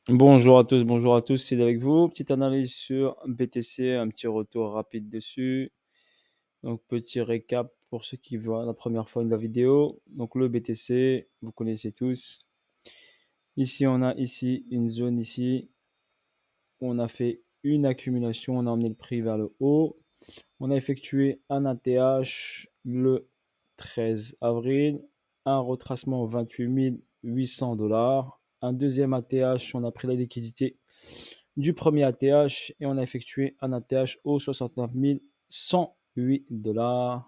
Bonjour à tous, c'est avec vous. Petite analyse sur BTC, un petit retour rapide dessus. Donc, petit récap pour ceux qui voient la première fois de la vidéo. Donc, le BTC, vous connaissez tous. Ici, on a ici une zone ici. On a fait une accumulation, on a emmené le prix vers le haut. On a effectué un ATH le 13 avril, un retracement 28 800 $. Un deuxième ATH, on a pris la liquidité du premier ATH et on a effectué un ATH au 69 108 $.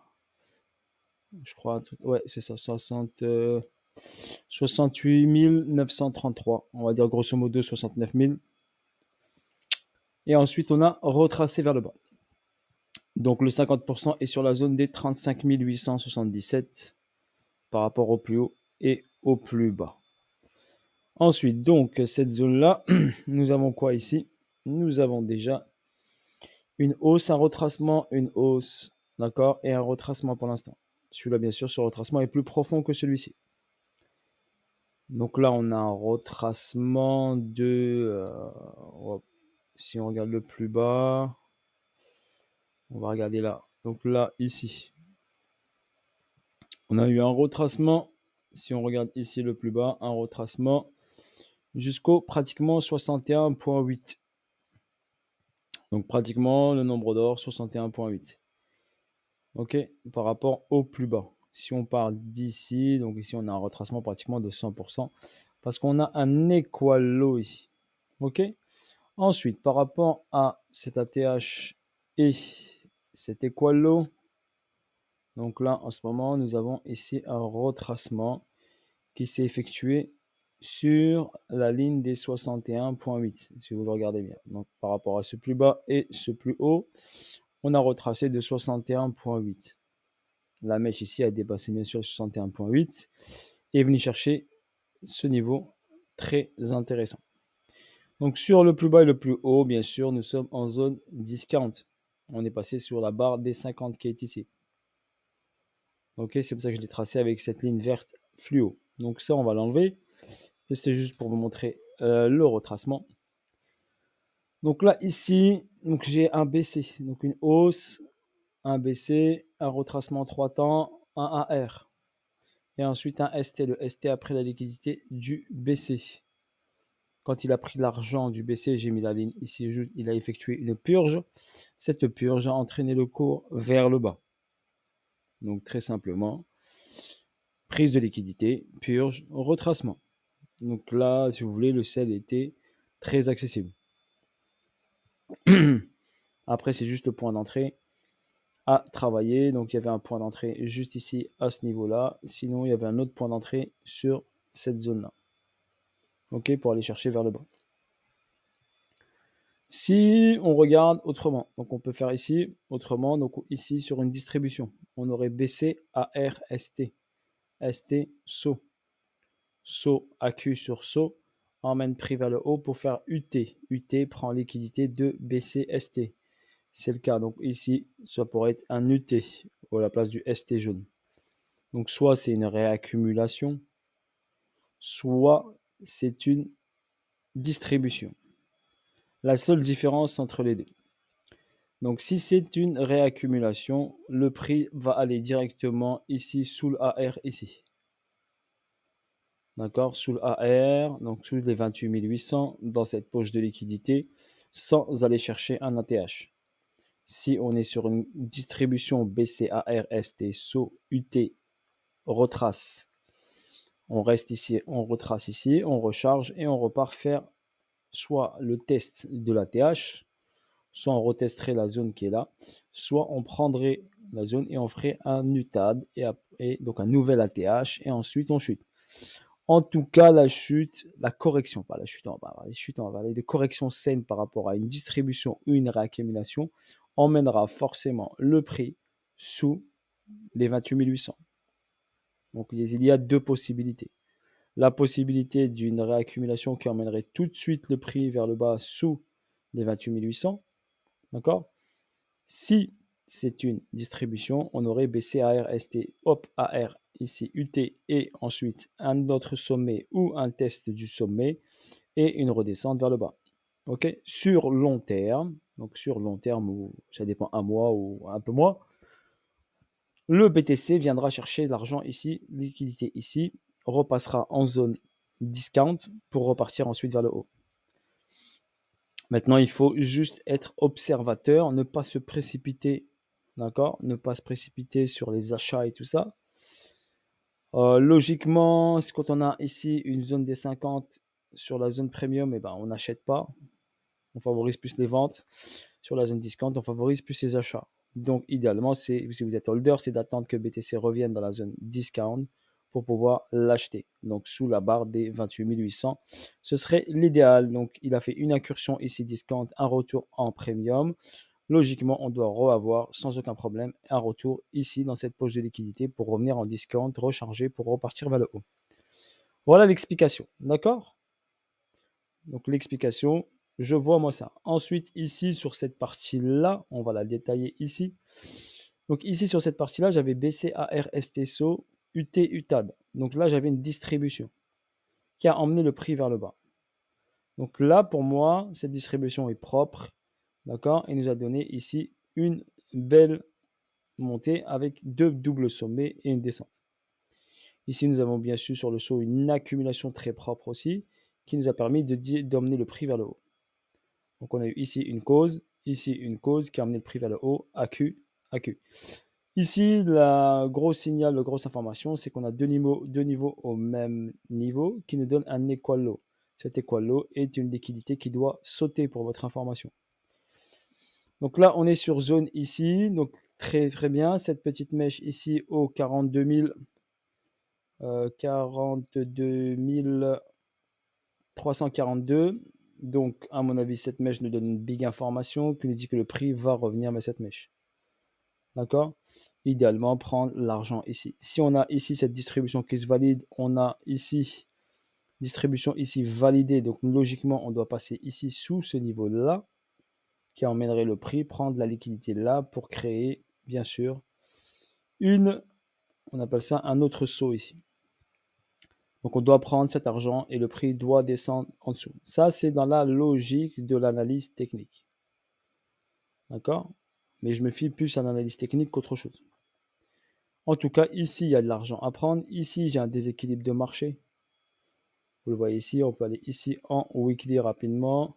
Je crois, ouais, c'est ça, 68 933. On va dire grosso modo 69 000. Et ensuite, on a retracé vers le bas. Donc le 50% est sur la zone des 35 877 par rapport au plus haut et au plus bas. Ensuite, donc, cette zone-là, nous avons quoi ici? Nous avons déjà une hausse, un retracement, une hausse, d'accord, et un retracement pour l'instant. Celui-là, bien sûr, ce retracement est plus profond que celui-ci. Donc là, on a un retracement de... si on regarde le plus bas, on va regarder là. Donc là, ici, on a eu un retracement. Si on regarde ici le plus bas, un retracement jusqu'au pratiquement 61,8. Donc pratiquement le nombre d'or 61,8. Ok, par rapport au plus bas. Si on part d'ici, donc ici on a un retracement pratiquement de 100% parce qu'on a un equal low ici. Ok. Ensuite, par rapport à cet ATH et cet equal low, donc là en ce moment nous avons ici un retracement qui s'est effectué sur la ligne des 61,8 si vous le regardez bien. Donc par rapport à ce plus bas et ce plus haut, on a retracé de 61,8. La mèche ici a dépassé bien sûr 61,8 et est venue chercher ce niveau très intéressant. Donc sur le plus bas et le plus haut, bien sûr, nous sommes en zone 10,40. On est passé sur la barre des 50 qui est ici. Ok, c'est pour ça que je l'ai tracé avec cette ligne verte fluo. Donc ça, on va l'enlever. C'est juste pour vous montrer le retracement. Donc là, ici, donc j'ai un BC, donc une hausse, un BC, un retracement en 3 temps, un AR. Et ensuite un ST, le ST après la liquidité du BC. Quand il a pris l'argent du BC, j'ai mis la ligne ici, il a effectué une purge. Cette purge a entraîné le cours vers le bas. Donc très simplement, prise de liquidité, purge, retracement. Donc là, si vous voulez, le sel était très accessible. Après, c'est juste le point d'entrée à travailler. Donc il y avait un point d'entrée juste ici à ce niveau-là. Sinon, il y avait un autre point d'entrée sur cette zone-là. Ok, pour aller chercher vers le bas. Si on regarde autrement, donc on peut faire ici autrement, donc ici sur une distribution, on aurait BC, AR, ST, ST, SO, SO, AQ sur SO, emmène prix vers le haut pour faire UT. UT prend liquidité de BC, ST. C'est le cas, donc ici, ça pourrait être un UT à la place du ST jaune. Donc soit c'est une réaccumulation, soit c'est une distribution. La seule différence entre les deux. Donc si c'est une réaccumulation, le prix va aller directement ici sous le AR ici. D'accord, sous le AR, donc sous les 28 800 dans cette poche de liquidité sans aller chercher un ATH. Si on est sur une distribution BCAR, ST, SO, UT, retrace, on reste ici, on retrace ici, on recharge et on repart faire soit le test de l'ATH, soit on retesterait la zone qui est là, soit on prendrait la zone et on ferait un UTAD et donc un nouvel ATH et ensuite on chute. En tout cas, la chute, la correction, pas la chute, on va parler de correction saine par rapport à une distribution ou une réaccumulation, emmènera forcément le prix sous les 28 800. Donc il y a deux possibilités. La possibilité d'une réaccumulation qui emmènerait tout de suite le prix vers le bas sous les 28 800. D'accord. Si c'est une distribution, on aurait BC, AR, ST, hop, AR, ici UT et ensuite un autre sommet ou un test du sommet et une redescente vers le bas. Ok, sur long terme, donc sur long terme, ou ça dépend un mois ou un peu moins, le BTC viendra chercher de l'argent ici, liquidité ici, repassera en zone discount pour repartir ensuite vers le haut. Maintenant, il faut juste être observateur, ne pas se précipiter, d'accord? Ne pas se précipiter sur les achats et tout ça. Logiquement, quand on a ici une zone des 50 sur la zone premium, eh ben, on n'achète pas. On favorise plus les ventes. Sur la zone discount, on favorise plus les achats. Donc, idéalement, si vous êtes holder, c'est d'attendre que BTC revienne dans la zone discount pour pouvoir l'acheter. Donc, sous la barre des 28 800, ce serait l'idéal. Donc, il a fait une incursion ici discount, un retour en premium. Logiquement, on doit avoir sans aucun problème un retour ici dans cette poche de liquidité pour revenir en discount, recharger pour repartir vers le haut. Voilà l'explication. D'accord? Donc, l'explication, je vois moi ça. Ensuite, ici, sur cette partie-là, on va la détailler ici. Donc, ici, sur cette partie-là, j'avais BCAR, STSO, UT, UTAD. Donc là, j'avais une distribution qui a emmené le prix vers le bas. Donc là, pour moi, cette distribution est propre. D'accord? Et nous a donné ici une belle montée avec deux doubles sommets et une descente. Ici, nous avons bien sûr sur le saut une accumulation très propre aussi qui nous a permis d'emmener le prix vers le haut. Donc on a eu ici une cause qui a amené le prix vers le haut, AQ, AQ. Ici, la grosse signal, la grosse information, c'est qu'on a deux niveaux au même niveau qui nous donnent un equal low. Cet equal low est une liquidité qui doit sauter pour votre information. Donc là, on est sur zone ici, donc très très bien. Cette petite mèche ici au 42 342. Donc, à mon avis, cette mèche nous donne une big information qui nous dit que le prix va revenir vers cette mèche. D'accord? Idéalement, prendre l'argent ici. Si on a ici cette distribution qui se valide, on a ici distribution ici validée. Donc, logiquement, on doit passer ici sous ce niveau-là qui emmènerait le prix, prendre la liquidité là pour créer, bien sûr, on appelle ça un autre saut ici. Donc on doit prendre cet argent et le prix doit descendre en dessous. Ça, c'est dans la logique de l'analyse technique. D'accord? Mais je me fie plus à l'analyse technique qu'autre chose. En tout cas, ici, il y a de l'argent à prendre. Ici, j'ai un déséquilibre de marché. Vous le voyez ici, on peut aller ici en weekly rapidement.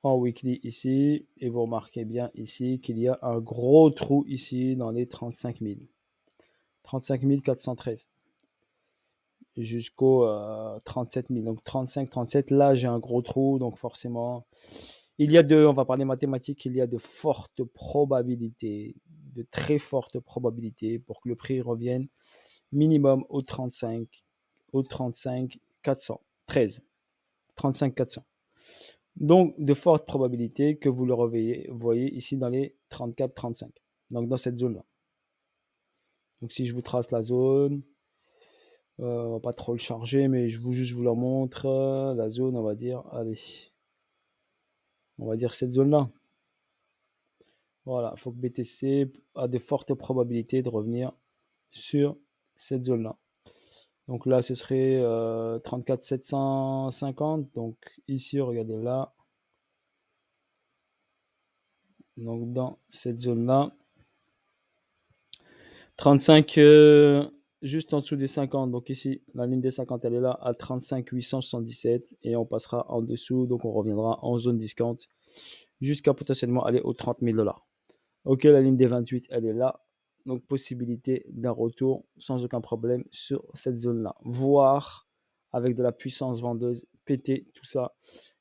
En weekly ici, et vous remarquez bien ici qu'il y a un gros trou ici dans les 35 000. 35 413 jusqu'au 37 000. Donc 35, 37, là j'ai un gros trou, donc forcément, on va parler mathématiques, il y a de fortes probabilités, de très fortes probabilités pour que le prix revienne minimum au 35 400, 13, 35 400. Donc de fortes probabilités que vous le voyez ici dans les 34, 35. Donc dans cette zone-là. Donc si je vous trace la zone, on va pas trop le charger, mais juste vous la montre. La zone, on va dire, allez, on va dire cette zone-là. Voilà, il faut que BTC a de fortes probabilités de revenir sur cette zone-là. Donc là, ce serait 34 750. Donc ici, regardez là. Donc dans cette zone-là. 35, juste en dessous des 50. Donc ici, la ligne des 50, elle est là à 35 877. Et on passera en dessous. Donc on reviendra en zone discount jusqu'à potentiellement aller aux 30 000 $. Ok, la ligne des 28, elle est là. Donc, possibilité d'un retour sans aucun problème sur cette zone-là. Voire avec de la puissance vendeuse, péter tout ça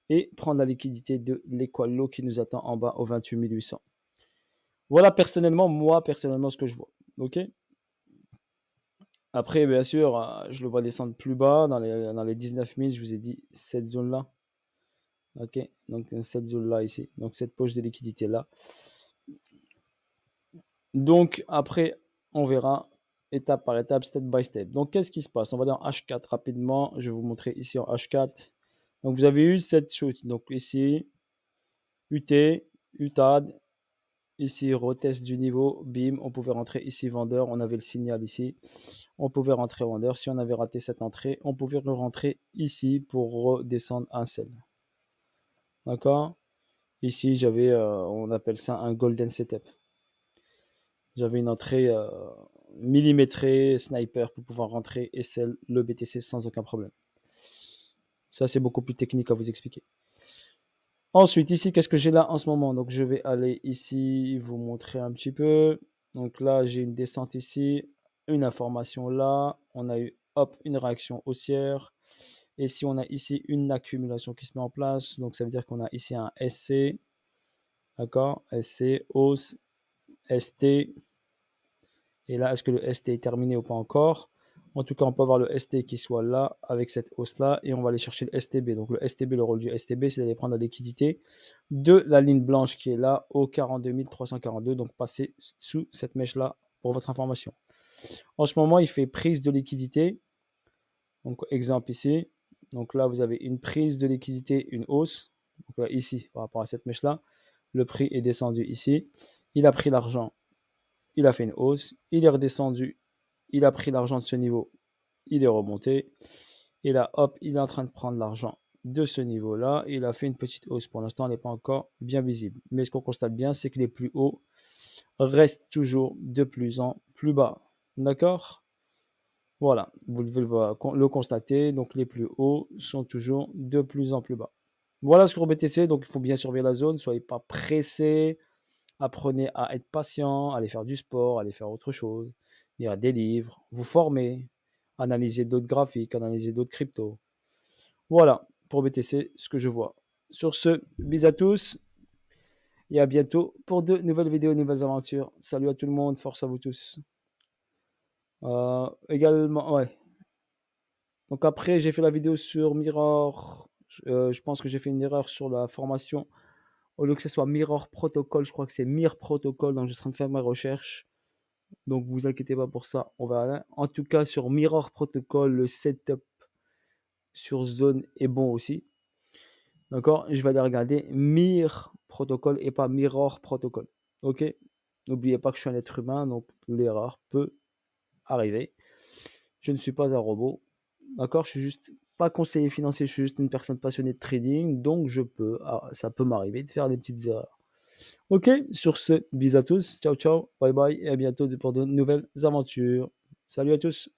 et prendre la liquidité de l'equal low qui nous attend en bas aux 28 800. Voilà personnellement, ce que je vois. Ok. Après, bien sûr, je le vois descendre plus bas dans les 19 000. Je vous ai dit cette zone-là. Ok. Donc, cette zone-là ici. Donc, cette poche de liquidité là. Donc, après, on verra étape par étape, step by step. Donc, qu'est-ce qui se passe? On va dans H4 rapidement. Je vais vous montrer ici en H4. Donc, vous avez eu cette chute. Donc, ici, UT, UTAD, Ici, retest du niveau, bim, on pouvait rentrer ici vendeur, on avait le signal ici, on pouvait rentrer vendeur. Si on avait raté cette entrée, on pouvait rentrer ici pour redescendre un sell. D'accord? Ici, j'avais, on appelle ça un golden setup. J'avais une entrée millimétrée, sniper, pour pouvoir rentrer et sell le BTC sans aucun problème. Ça, c'est beaucoup plus technique à vous expliquer. Ensuite, ici, qu'est-ce que j'ai là en ce moment? Donc, je vais aller ici, vous montrer un petit peu. Donc là, j'ai une descente ici, une information là. On a eu, hop, une réaction haussière. Et si on a ici une accumulation qui se met en place, donc ça veut dire qu'on a ici un SC, d'accord? SC, hausse, ST. Et là, est-ce que le ST est terminé ou pas encore? En tout cas, on peut avoir le ST qui soit là, avec cette hausse-là, et on va aller chercher le STB. Donc le STB, le rôle du STB, c'est d'aller prendre la liquidité de la ligne blanche qui est là, au 42 342. Donc passer sous cette mèche-là, pour votre information. En ce moment, il fait prise de liquidité. Donc exemple ici. Donc là, vous avez une prise de liquidité, une hausse. Donc là, ici, par rapport à cette mèche-là, le prix est descendu ici. Il a pris l'argent, il a fait une hausse, il est redescendu, il a pris l'argent de ce niveau, il est remonté. Et là, hop, il est en train de prendre l'argent de ce niveau-là. Il a fait une petite hausse. Pour l'instant, elle n'est pas encore bien visible. Mais ce qu'on constate bien, c'est que les plus hauts restent toujours de plus en plus bas. D'accord? Voilà, vous devez le constater. Donc, les plus hauts sont toujours de plus en plus bas. Voilà ce que pour BTC. Donc, il faut bien surveiller la zone. Soyez pas pressés. Apprenez à être patient, à aller faire du sport, à aller faire autre chose, lire des livres, vous former, analyser d'autres graphiques, analyser d'autres cryptos. Voilà pour BTC ce que je vois. Sur ce, bis à tous et à bientôt pour de nouvelles vidéos, nouvelles aventures. Salut à tout le monde, force à vous tous. Également, ouais. Donc après, j'ai fait la vidéo sur Mirror. Je pense que j'ai fait une erreur sur la formation. Au lieu que ce soit Mirror Protocol, je crois que c'est Mir Protocol. Donc je suis en train de faire ma recherche. Donc vous inquiétez pas pour ça. On va en tout cas sur Mirror Protocol, le setup sur zone est bon aussi. D'accord? Je vais aller regarder Mir Protocol et pas Mirror Protocol. Ok? N'oubliez pas que je suis un être humain, donc l'erreur peut arriver. Je ne suis pas un robot. D'accord? Je suis juste pas conseiller financier, je suis juste une personne passionnée de trading, donc ça peut m'arriver de faire des petites erreurs. Ok? Sur ce, bis à tous, ciao ciao, bye bye, et à bientôt pour de nouvelles aventures. Salut à tous!